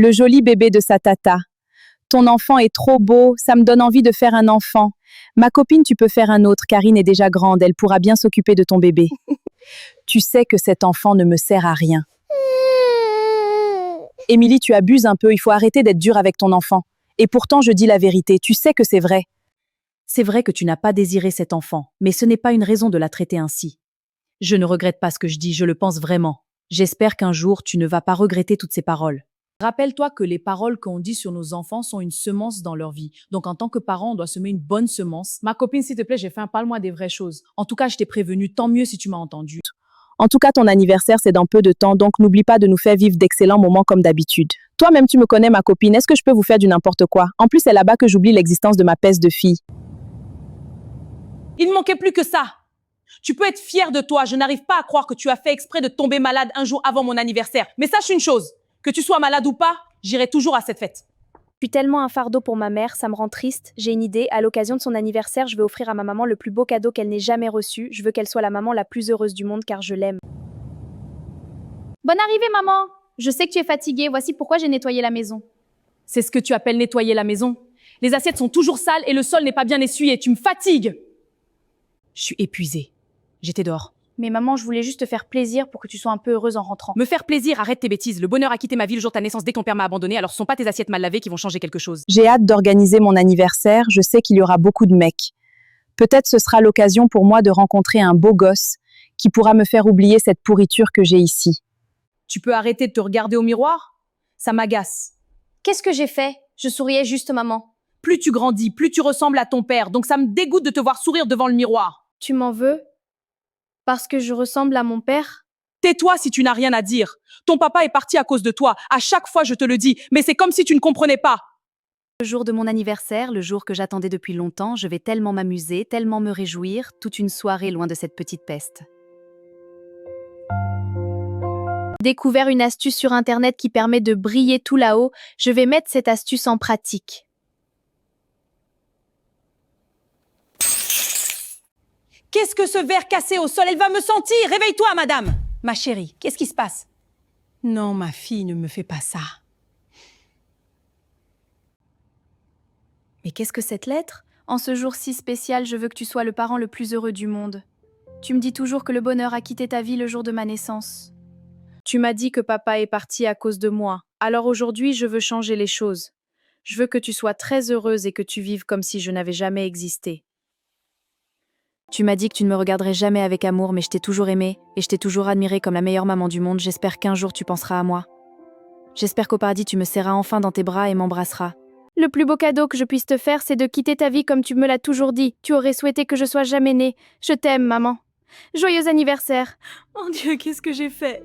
Le joli bébé de sa tata. Ton enfant est trop beau, ça me donne envie de faire un enfant. Ma copine, tu peux faire un autre, Karine est déjà grande, elle pourra bien s'occuper de ton bébé. Tu sais que cet enfant ne me sert à rien. Émilie, tu abuses un peu, il faut arrêter d'être dure avec ton enfant. Et pourtant, je dis la vérité, tu sais que c'est vrai. C'est vrai que tu n'as pas désiré cet enfant, mais ce n'est pas une raison de la traiter ainsi. Je ne regrette pas ce que je dis, je le pense vraiment. J'espère qu'un jour, tu ne vas pas regretter toutes ces paroles. Rappelle-toi que les paroles qu'on dit sur nos enfants sont une semence dans leur vie. Donc, en tant que parent, on doit semer une bonne semence. Ma copine, s'il te plaît, j'ai faim, parle-moi des vraies choses. En tout cas, je t'ai prévenu, tant mieux si tu m'as entendu. En tout cas, ton anniversaire, c'est dans peu de temps, donc n'oublie pas de nous faire vivre d'excellents moments comme d'habitude. Toi-même, tu me connais, ma copine, est-ce que je peux vous faire du n'importe quoi? En plus, c'est là-bas que j'oublie l'existence de ma peste de fille. Il ne manquait plus que ça. Tu peux être fier de toi, je n'arrive pas à croire que tu as fait exprès de tomber malade un jour avant mon anniversaire. Mais sache une chose, que tu sois malade ou pas, j'irai toujours à cette fête. Je suis tellement un fardeau pour ma mère, ça me rend triste. J'ai une idée, à l'occasion de son anniversaire, je vais offrir à ma maman le plus beau cadeau qu'elle n'ait jamais reçu. Je veux qu'elle soit la maman la plus heureuse du monde car je l'aime. Bonne arrivée, maman! Je sais que tu es fatiguée, voici pourquoi j'ai nettoyé la maison. C'est ce que tu appelles nettoyer la maison? Les assiettes sont toujours sales et le sol n'est pas bien essuyé, tu me fatigues! Je suis épuisée. J'étais dehors. Mais maman, je voulais juste te faire plaisir pour que tu sois un peu heureuse en rentrant. Me faire plaisir, arrête tes bêtises. Le bonheur a quitté ma vie le jour de ta naissance dès que ton père m'a abandonné, alors ce sont pas tes assiettes mal lavées qui vont changer quelque chose. J'ai hâte d'organiser mon anniversaire, je sais qu'il y aura beaucoup de mecs. Peut-être ce sera l'occasion pour moi de rencontrer un beau gosse qui pourra me faire oublier cette pourriture que j'ai ici. Tu peux arrêter de te regarder au miroir? Ça m'agace. Qu'est-ce que j'ai fait? Je souriais juste, maman. Plus tu grandis, plus tu ressembles à ton père, donc ça me dégoûte de te voir sourire devant le miroir. Tu m'en veux? Parce que je ressemble à mon père? Tais-toi si tu n'as rien à dire. Ton papa est parti à cause de toi. À chaque fois, je te le dis, mais c'est comme si tu ne comprenais pas. Le jour de mon anniversaire, le jour que j'attendais depuis longtemps, je vais tellement m'amuser, tellement me réjouir, toute une soirée loin de cette petite peste. Découvert une astuce sur Internet qui permet de briller tout là-haut. Je vais mettre cette astuce en pratique. Qu'est-ce que ce verre cassé au sol? Elle va me sentir! Réveille-toi, madame! Ma chérie, qu'est-ce qui se passe? Non, ma fille, ne me fais pas ça. Mais qu'est-ce que cette lettre? En ce jour si spécial, je veux que tu sois le parent le plus heureux du monde. Tu me dis toujours que le bonheur a quitté ta vie le jour de ma naissance. Tu m'as dit que papa est parti à cause de moi. Alors aujourd'hui, je veux changer les choses. Je veux que tu sois très heureuse et que tu vives comme si je n'avais jamais existé. Tu m'as dit que tu ne me regarderais jamais avec amour, mais je t'ai toujours aimé et je t'ai toujours admirée comme la meilleure maman du monde. J'espère qu'un jour tu penseras à moi. J'espère qu'au paradis tu me serras enfin dans tes bras et m'embrasseras. Le plus beau cadeau que je puisse te faire, c'est de quitter ta vie comme tu me l'as toujours dit. Tu aurais souhaité que je sois jamais née. Je t'aime, maman. Joyeux anniversaire. Mon Dieu, qu'est-ce que j'ai fait?